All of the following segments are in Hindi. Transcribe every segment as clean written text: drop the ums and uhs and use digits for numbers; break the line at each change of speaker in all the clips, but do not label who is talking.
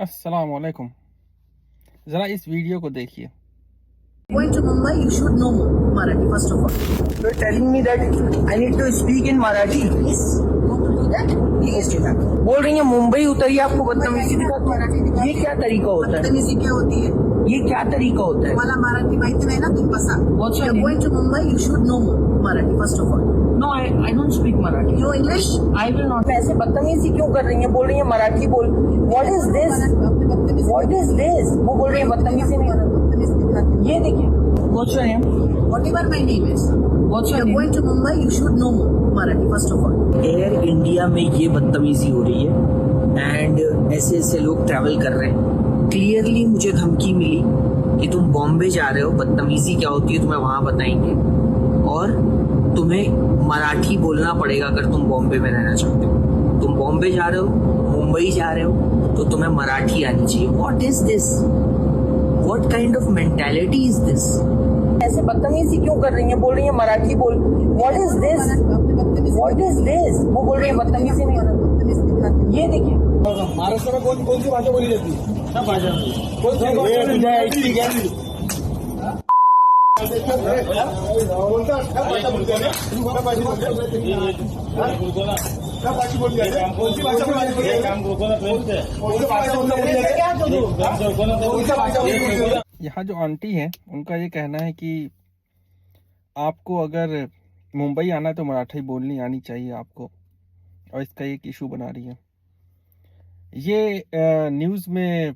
अस्सलाम वालेकुम। ज़रा इस वीडियो को देखिए।
Going to Mumbai, you should know Marathi first of all.
You're telling me that I need to speak in Marathi.
Yes, want to do that? Please do that.
बोल रही है मुंबई उतरिए आपको बदतमीजी दिखाती है। ये क्या तरीका होता है?
बदतमीजी क्या होती है?
ये क्या तरीका होता है?
मला मराठी माहिती नाही ना, तुम बसा.
What's your
You're
name?
going to Mumbai, you should know Marathi first of all.
No, I don't speak Marathi.
You know English?
I will not. ऐसे बदतमीजी क्यों कर रही है? बोल रही है मराठी बोल. What is this? What is this? वो बोल रही है बदतमीजी नहीं.
बदतमीजी दिखाती
ये देखिए. What's your name?
है. Whatever my name is.
What's your
You're
name?
going to Mumbai, you should know Marathi first of all.
Air India में ये बदतमीजी हो रही है एंड ऐसे ऐसे लोग ट्रैवल कर रहे हैं. क्लियरली मुझे धमकी मिली कि तुम बॉम्बे जा रहे हो, बदतमीजी क्या होती है तुम्हें वहां बताएंगे और तुम्हें मराठी बोलना पड़ेगा अगर तुम बॉम्बे में रहना चाहते हो. तुम बॉम्बे जा रहे हो, मुंबई जा रहे हो तो तुम्हें मराठी आनी चाहिए. What is this? What kind of mentality is this? ऐसे बदतमीजी क्यों कर रही है? बोल रही है मराठी बोल. What is this? What is this? वो बोल रही है बदतमीजी नहीं.
बदतमीजी दिखाती है.
ये देखिए.
महाराष्ट्र में कौन सी भाषा बोली जाती है? सब भाषा. कौन सी बोलता क्या भाषा बोलते हैं? क्या भाषा बोलते हैं? क्या भाषा बोली जाती है? कौन सी भाषा बोली जाती है? कौन सी भाषा बोली जाती है? कौन सी भाषा बोली जाती है?
यहाँ जो आंटी हैं उनका ये कहना है कि आपको अगर मुंबई आना है तो मराठी बोलनी आनी चाहिए आपको, और इसका एक इशू बना रही है ये न्यूज़ में.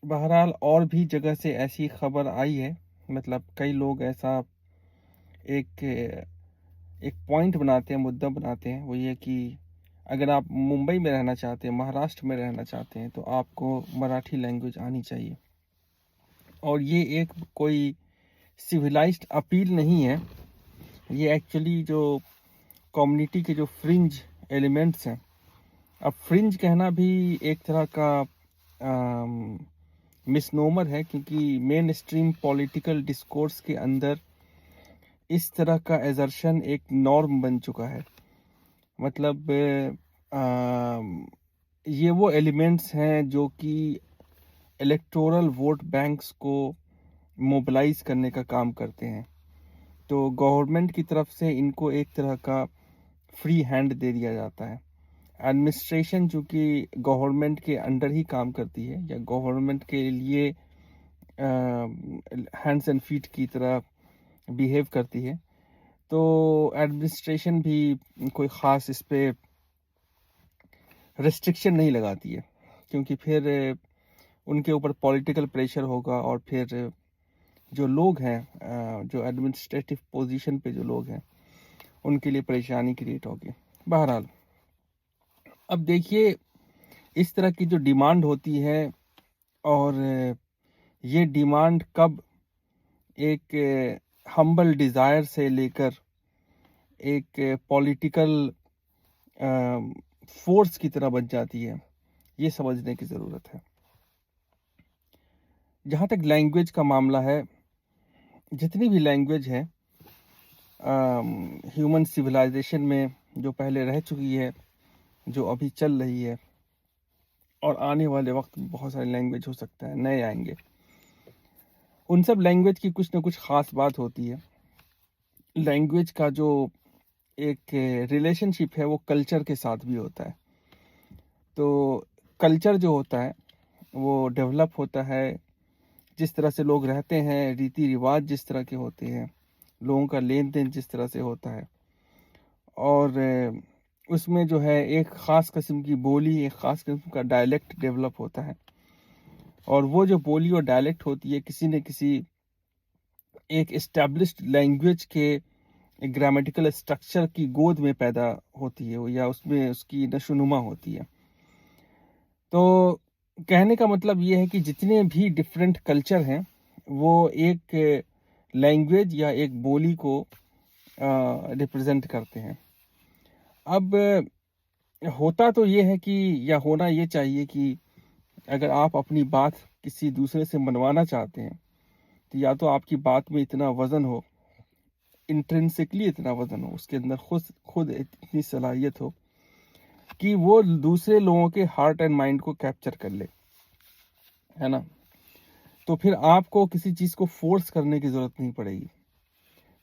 बहरहाल और भी जगह से ऐसी खबर आई है, मतलब कई लोग ऐसा एक एक पॉइंट बनाते हैं, मुद्दा बनाते हैं. वो ये कि अगर आप मुंबई में रहना चाहते हैं, महाराष्ट्र में रहना चाहते हैं, तो आपको मराठी लैंग्वेज आनी चाहिए. और ये एक कोई सिविलाइज्ड अपील नहीं है. ये एक्चुअली जो कम्युनिटी के जो फ्रिंज एलिमेंट्स हैं, अब फ्रिंज कहना भी एक तरह का मिसनोमर है, क्योंकि मेन स्ट्रीम पॉलिटिकल डिस्कोर्स के अंदर इस तरह का एजर्शन एक नॉर्म बन चुका है. मतलब ये वो एलिमेंट्स हैं जो कि इलेक्टोरल वोट बैंक्स को मोबिलाइज करने का काम करते हैं. तो गवर्नमेंट की तरफ से इनको एक तरह का फ्री हैंड दे दिया जाता है. एडमिनिस्ट्रेशन चूँकि गवर्नमेंट के अंडर ही काम करती है या गवर्नमेंट के लिए हैंड्स एंड फीट की तरह बिहेव करती है, तो एडमिनिस्ट्रेशन भी कोई ख़ास इस पे रेस्ट्रिक्शन नहीं लगाती है, क्योंकि फिर उनके ऊपर पॉलिटिकल प्रेशर होगा और फिर जो लोग हैं, जो एडमिनिस्ट्रेटिव पोजीशन पे जो लोग हैं, उनके लिए परेशानी क्रिएट होगी. बहरहाल अब देखिए, इस तरह की जो डिमांड होती है और ये डिमांड कब एक हम्बल डिज़ायर से लेकर एक पॉलिटिकल फोर्स की तरह बन जाती है, ये समझने की ज़रूरत है. जहाँ तक लैंग्वेज का मामला है, जितनी भी लैंग्वेज है ह्यूमन सिविलाइजेशन में जो पहले रह चुकी है, जो अभी चल रही है, और आने वाले वक्त में बहुत सारे लैंग्वेज हो सकता है नए आएंगे, उन सब लैंग्वेज की कुछ ना कुछ ख़ास बात होती है. लैंग्वेज का जो एक रिलेशनशिप है वो कल्चर के साथ भी होता है. तो कल्चर जो होता है वो डेवलप होता है, जिस तरह से लोग रहते हैं, रीति रिवाज जिस तरह के होते हैं, लोगों का लेन देन जिस तरह से होता है, और उसमें जो है एक ख़ास किस्म की बोली, एक ख़ास किस्म का डायलेक्ट डेवलप होता है. और वो जो बोली और डायलेक्ट होती है किसी न किसी एक इस्टेब्लिश्ड लैंग्वेज के ग्रामेटिकल स्ट्रक्चर की गोद में पैदा होती है, या उसमें उसकी नशोनुमा होती है. तो कहने का मतलब ये है कि जितने भी डिफरेंट कल्चर हैं वो एक लैंग्वेज या एक बोली को रिप्रेजेंट करते हैं. अब होता तो ये है कि, या होना ये चाहिए कि अगर आप अपनी बात किसी दूसरे से मनवाना चाहते हैं, तो या तो आपकी बात में इतना वज़न हो, इंट्रिंसिकली इतना वज़न हो, उसके अंदर खुद इतनी सलाहियत हो कि वो दूसरे लोगों के हार्ट एंड माइंड को कैप्चर कर ले. है ना। तो फिर आपको किसी चीज़ को फोर्स करने की ज़रूरत नहीं पड़ेगी।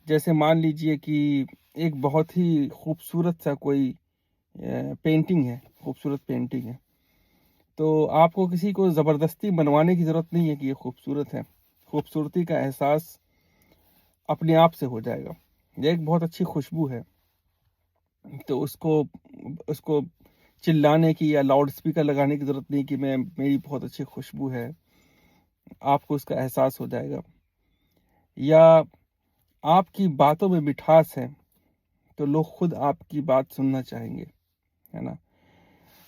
जैसे मान लीजिए कि एक बहुत ही खूबसूरत सा कोई पेंटिंग है, खूबसूरत पेंटिंग है, तो आपको किसी को ज़बरदस्ती बनवाने की ज़रूरत नहीं है कि ये खूबसूरत है। खूबसूरती का एहसास अपने आप से हो जाएगा। ये एक बहुत अच्छी खुशबू है, तो उसको उसको चिल्लाने की या लाउड स्पीकर लगाने की ज़रूरत नहीं कि मेरी बहुत अच्छी खुशबू है। आपको उसका एहसास हो जाएगा। या आपकी बातों में मिठास है, तो लोग खुद आपकी बात सुनना चाहेंगे, है ना।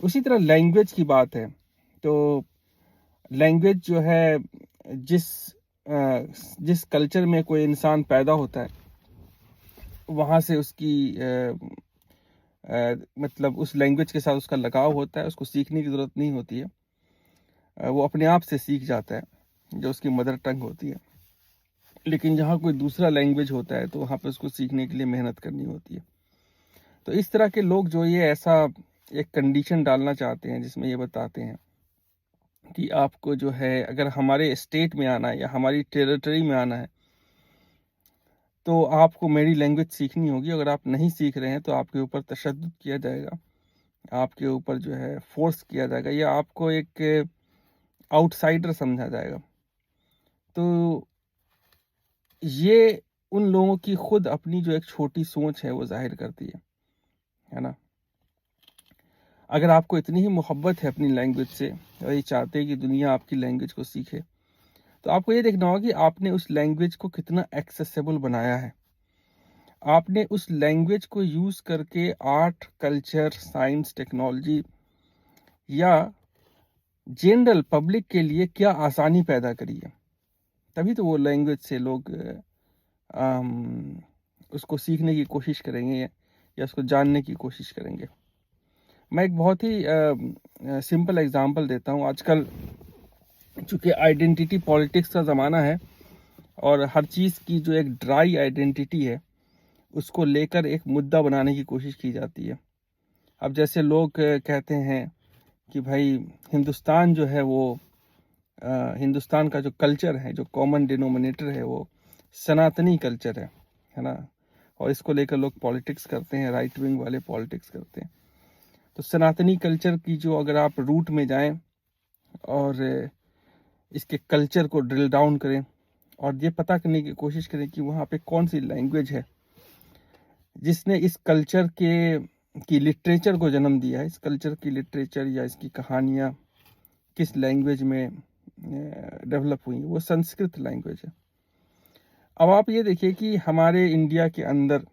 उसी तरह लैंग्वेज की बात है, तो लैंग्वेज जो है, जिस जिस कल्चर में कोई इंसान पैदा होता है, वहाँ से उसकी मतलब उस लैंग्वेज के साथ उसका लगाव होता है, उसको सीखने की ज़रूरत नहीं होती है। वो अपने आप से सीख जाता है, जो उसकी मदर टंग होती है। लेकिन जहाँ कोई दूसरा लैंग्वेज होता है, तो वहाँ पे उसको सीखने के लिए मेहनत करनी होती है। तो इस तरह के लोग जो ये ऐसा एक कंडीशन डालना चाहते हैं, जिसमें ये बताते हैं कि आपको जो है, अगर हमारे स्टेट में आना है या हमारी टेरिटरी में आना है, तो आपको मेरी लैंग्वेज सीखनी होगी। अगर आप नहीं सीख रहे हैं, तो आपके ऊपर तशद्दुद किया जाएगा, आपके ऊपर जो है फोर्स किया जाएगा, या आपको एक आउटसाइडर समझा जाएगा। तो ये उन लोगों की खुद अपनी जो एक छोटी सोच है, वो ज़ाहिर करती है ना। अगर आपको इतनी ही मोहब्बत है अपनी लैंग्वेज से, और ये चाहते हैं कि दुनिया आपकी लैंग्वेज को सीखे, तो आपको ये देखना होगा कि आपने उस लैंग्वेज को कितना एक्सेसिबल बनाया है। आपने उस लैंग्वेज को यूज़ करके आर्ट, कल्चर, साइंस, टेक्नोलॉजी या जनरल पब्लिक के लिए क्या आसानी पैदा करी है। तभी तो वो लैंग्वेज से लोग उसको सीखने की कोशिश करेंगे, या उसको जानने की कोशिश करेंगे। मैं एक बहुत ही सिंपल एग्जांपल देता हूँ। आजकल चूँकि आइडेंटिटी पॉलिटिक्स का ज़माना है, और हर चीज़ की जो एक ड्राई आइडेंटिटी है, उसको लेकर एक मुद्दा बनाने की कोशिश की जाती है। अब जैसे लोग कहते हैं कि भाई हिंदुस्तान जो है वो हिंदुस्तान का जो कल्चर है, जो कॉमन डिनोमिनेटर है, वो सनातनी कल्चर है ना। और इसको लेकर लोग पॉलिटिक्स करते हैं, राइट विंग वाले पॉलिटिक्स करते हैं। तो सनातनी कल्चर की जो अगर आप रूट में जाएं और इसके कल्चर को ड्रिल डाउन करें, और ये पता करने की कोशिश करें कि वहाँ पे कौन सी लैंग्वेज है जिसने इस कल्चर की लिटरेचर को जन्म दिया है, इस कल्चर की लिटरेचर या इसकी कहानियाँ किस लैंग्वेज में डेवलप हुई, वो संस्कृत लैंग्वेज है। अब आप ये देखिए कि हमारे इंडिया के अंदर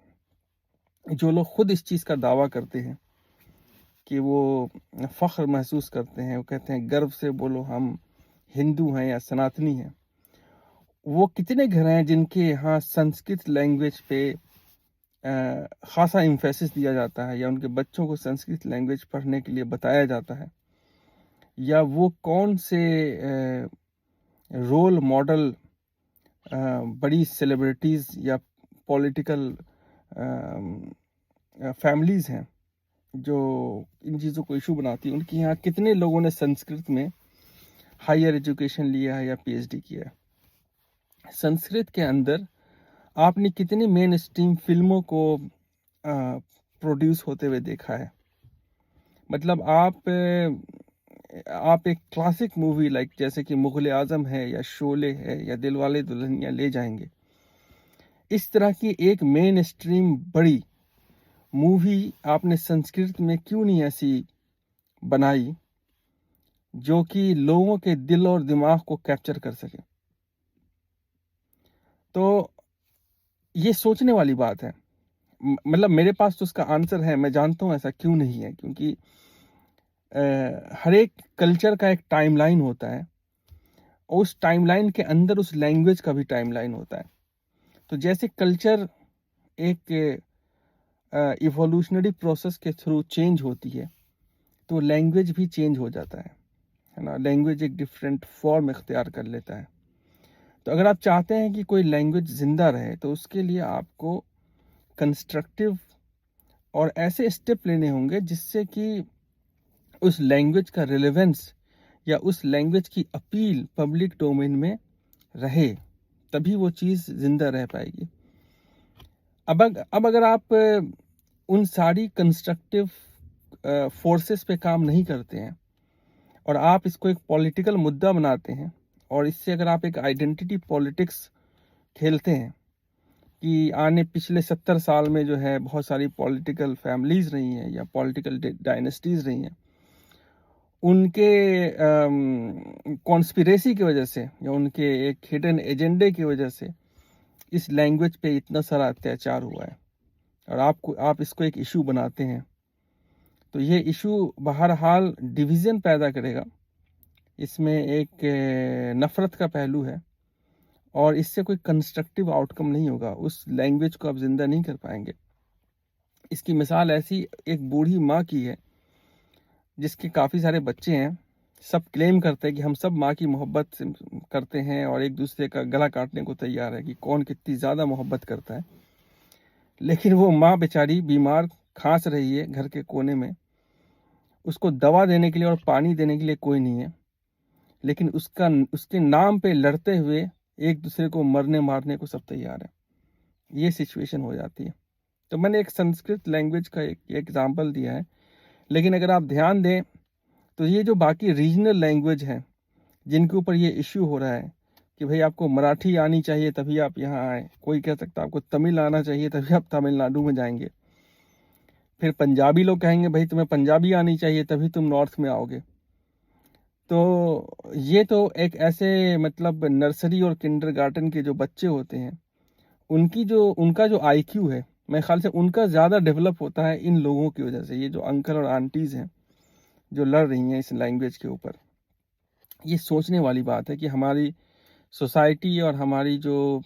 जो लोग खुद इस चीज़ का दावा करते हैं कि वो फ़ख्र महसूस करते हैं, वो कहते हैं गर्व से बोलो हम हिंदू हैं या सनातनी हैं, वो कितने घर हैं जिनके यहाँ संस्कृत लैंग्वेज पे ख़ासा एम्फेसिस दिया जाता है, या उनके बच्चों को संस्कृत लैंग्वेज पढ़ने के लिए बताया जाता है, या वो कौन से रोल मॉडल बड़ी सेलिब्रिटीज़ या पॉलिटिकल फैमिलीज़ हैं जो इन चीज़ों को इशू बनाती है, उनके यहाँ कितने लोगों ने संस्कृत में हायर एजुकेशन लिया है या पीएचडी किया है। संस्कृत के अंदर आपने कितनी मेन स्ट्रीम फिल्मों को प्रोड्यूस होते हुए देखा है। मतलब आप एक क्लासिक मूवी लाइक जैसे कि मुग़ल आज़म है, या शोले है, या दिलवाले दुल्हनिया ले जाएंगे, इस तरह की एक मेन स्ट्रीम बड़ी मूवी आपने संस्कृत में क्यों नहीं ऐसी बनाई जो कि लोगों के दिल और दिमाग को कैप्चर कर सके। तो ये सोचने वाली बात है। मतलब मेरे पास तो उसका आंसर है, मैं जानता हूँ ऐसा क्यों नहीं है, क्योंकि हर एक कल्चर का एक टाइमलाइन होता है, और उस टाइमलाइन के अंदर उस लैंग्वेज का भी टाइमलाइन होता है। तो जैसे कल्चर एक इवोल्यूशनरी प्रोसेस के थ्रू चेंज होती है, तो लैंग्वेज भी चेंज हो जाता है ना। लैंग्वेज एक डिफरेंट फॉर्म इख्तियार कर लेता है। तो अगर आप चाहते हैं कि कोई लैंग्वेज ज़िंदा रहे, तो उसके लिए आपको कंस्ट्रक्टिव और ऐसे स्टेप लेने होंगे जिससे कि उस लैंग्वेज का रिलेवेंस या उस लैंग्वेज की अपील पब्लिक डोमेन में रहे, तभी वो चीज़ जिंदा रह पाएगी। अब अगर आप उन सारी कंस्ट्रक्टिव फोर्सेस पे काम नहीं करते हैं और आप इसको एक पॉलिटिकल मुद्दा बनाते हैं, और इससे अगर आप एक आइडेंटिटी पॉलिटिक्स खेलते हैं कि पिछले 70 साल में जो है बहुत सारी पॉलिटिकल फैमिलीज रही हैं या पॉलिटिकल डायनेस्टीज रही हैं, उनके कॉन्स्पिरेसी की वजह से या उनके एक हिडन एजेंडे की वजह से इस लैंग्वेज पे इतना सारा अत्याचार हुआ है, और आप इसको एक इशू बनाते हैं, तो ये इशू बहरहाल डिवीज़न पैदा करेगा। इसमें एक नफ़रत का पहलू है और इससे कोई कंस्ट्रक्टिव आउटकम नहीं होगा, उस लैंग्वेज को आप ज़िंदा नहीं कर पाएंगे। इसकी मिसाल ऐसी एक बूढ़ी माँ की है जिसके काफ़ी सारे बच्चे हैं। सब क्लेम करते हैं कि हम सब माँ की मोहब्बत से करते हैं और एक दूसरे का गला काटने को तैयार है कि कौन कितनी ज़्यादा मोहब्बत करता है, लेकिन वो माँ बेचारी बीमार खांस रही है घर के कोने में, उसको दवा देने के लिए और पानी देने के लिए कोई नहीं है, लेकिन उसके नाम पे लड़ते हुए एक दूसरे को मरने मारने को सब तैयार है। ये सिचुएशन हो जाती है। तो मैंने एक संस्कृत लैंग्वेज का एक एग्जाम्पल दिया है, लेकिन अगर आप ध्यान दें तो ये जो बाकी रीजनल लैंग्वेज हैं जिनके ऊपर ये इश्यू हो रहा है कि भाई आपको मराठी आनी चाहिए तभी आप यहाँ आए, कोई कह सकता है आपको तमिल आना चाहिए तभी आप तमिलनाडु में जाएंगे, फिर पंजाबी लोग कहेंगे भाई तुम्हें पंजाबी आनी चाहिए तभी तुम नॉर्थ में आओगे। तो ये तो एक ऐसे मतलब नर्सरी और किंडरगार्टन के जो बच्चे होते हैं उनका जो आईक्यू है, मेरे ख्याल से उनका ज़्यादा डेवलप होता है इन लोगों की वजह से। ये जो अंकल और आंटीज़ हैं जो लड़ रही हैं इस लैंग्वेज के ऊपर, ये सोचने वाली बात है कि हमारी सोसाइटी और हमारी जो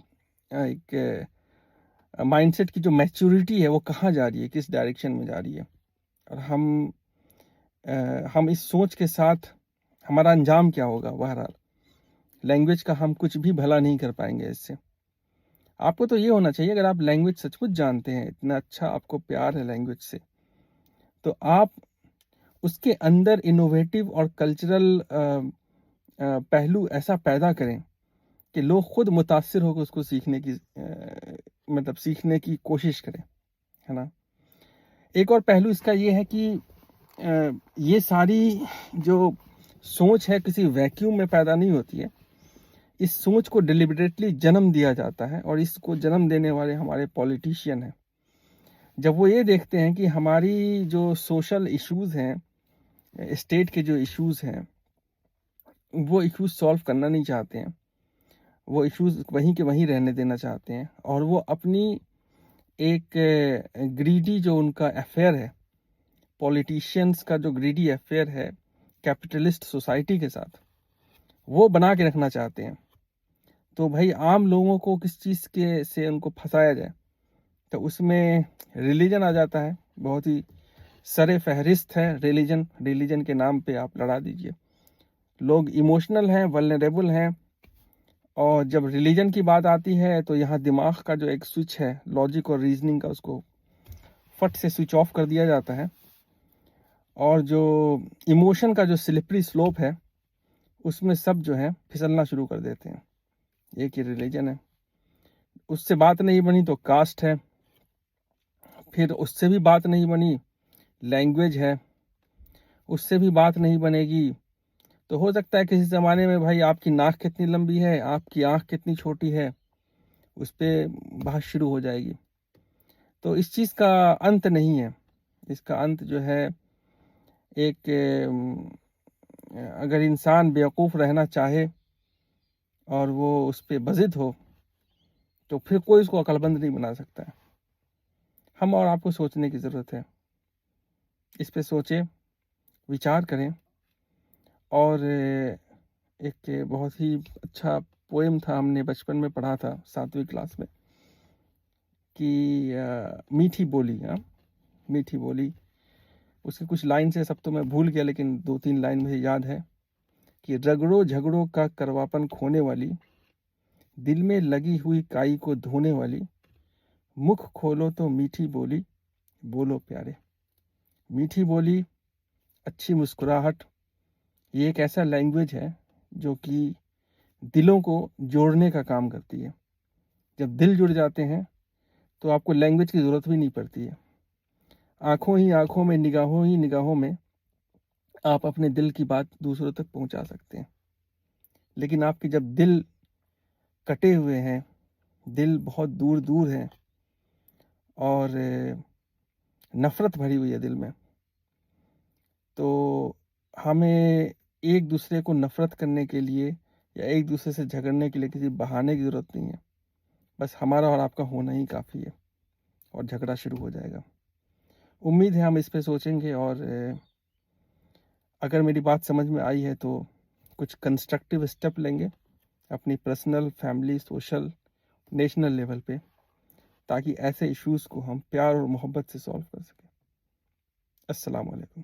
एक माइंडसेट की जो मैच्योरिटी है वो कहाँ जा रही है, किस डायरेक्शन में जा रही है, और हम इस सोच के साथ हमारा अंजाम क्या होगा। बहरहाल लैंग्वेज का हम कुछ भी भला नहीं कर पाएंगे इससे। आपको तो ये होना चाहिए, अगर आप लैंग्वेज सचमुच जानते हैं, इतना अच्छा आपको प्यार है लैंग्वेज से, तो आप उसके अंदर इनोवेटिव और कल्चरल पहलू ऐसा पैदा करें कि लोग खुद मुतासिर होकर उसको सीखने की कोशिश करें, है ना। एक और पहलू इसका ये है कि ये सारी जो सोच है किसी वैक्यूम में पैदा नहीं होती है। इस सोच को डिलिबरेटली जन्म दिया जाता है, और इसको जन्म देने वाले हमारे पॉलिटिशियन हैं। जब वो ये देखते हैं कि हमारी जो सोशल इश्यूज़ हैं, स्टेट के जो इश्यूज़ हैं, वो इश्यूज़ सॉल्व करना नहीं चाहते हैं, वो इश्यूज़ वहीं के वहीं रहने देना चाहते हैं, और वो अपनी एक ग्रीडी जो उनका अफेयर है, पॉलिटिशियंस का जो ग्रीडी अफेयर है कैपिटलिस्ट सोसाइटी के साथ, वो बना के रखना चाहते हैं। तो भाई आम लोगों को किस चीज़ के से उनको फंसाया जाए, तो उसमें रिलीजन आ जाता है। बहुत ही सरे फहरिस्त है रिलीजन के नाम पे आप लड़ा दीजिए। लोग इमोशनल हैं, वल्नरेबल हैं, और जब रिलीजन की बात आती है तो यहाँ दिमाग का जो एक स्विच है लॉजिक और रीजनिंग का, उसको फट से स्विच ऑफ कर दिया जाता है, और जो इमोशन का जो स्लिपरी स्लोप है उसमें सब जो है फिसलना शुरू कर देते हैं। एक ही रिलीजन है, उससे बात नहीं बनी तो कास्ट है, फिर उससे भी बात नहीं बनी लैंग्वेज है, उससे भी बात नहीं बनेगी तो हो सकता है किसी ज़माने में भाई आपकी नाक कितनी लंबी है, आपकी आँख कितनी छोटी है, उस पर बात शुरू हो जाएगी। तो इस चीज़ का अंत नहीं है। इसका अंत जो है एक अगर इंसान बेवकूफ़ रहना चाहे और वो उस पर बज़िद हो तो फिर कोई उसको अक्लमंद नहीं बना सकता है। हम और आपको सोचने की ज़रूरत है, इस पे सोचें, विचार करें। और एक बहुत ही अच्छा पोएम था, हमने बचपन में पढ़ा था 7वीं क्लास में, कि मीठी बोली, मीठी बोली, उसके कुछ लाइन से सब तो मैं भूल गया, लेकिन 2-3 लाइन मुझे याद है कि रगड़ो झगड़ों का करवापन खोने वाली, दिल में लगी हुई काई को धोने वाली, मुख खोलो तो मीठी बोली बोलो प्यारे। मीठी बोली, अच्छी मुस्कुराहट, ये एक ऐसा लैंग्वेज है जो कि दिलों को जोड़ने का काम करती है। जब दिल जुड़ जाते हैं तो आपको लैंग्वेज की ज़रूरत भी नहीं पड़ती है। आँखों ही आँखों में, निगाहों ही निगाहों में आप अपने दिल की बात दूसरों तक पहुंचा सकते हैं। लेकिन आपके जब दिल कटे हुए हैं, दिल बहुत दूर दूर हैं और नफ़रत भरी हुई है दिल में, तो हमें एक दूसरे को नफ़रत करने के लिए या एक दूसरे से झगड़ने के लिए किसी बहाने की ज़रूरत नहीं है। बस हमारा और आपका होना ही काफ़ी है और झगड़ा शुरू हो जाएगा। उम्मीद है हम इस पे सोचेंगे और अगर मेरी बात समझ में आई है तो कुछ कंस्ट्रक्टिव स्टेप लेंगे अपनी personal, family, social, national level पे, ताकि ऐसे इश्यूज़ को हम प्यार और मोहब्बत से सॉल्व कर सकें। अस्सलाम वालेकुम।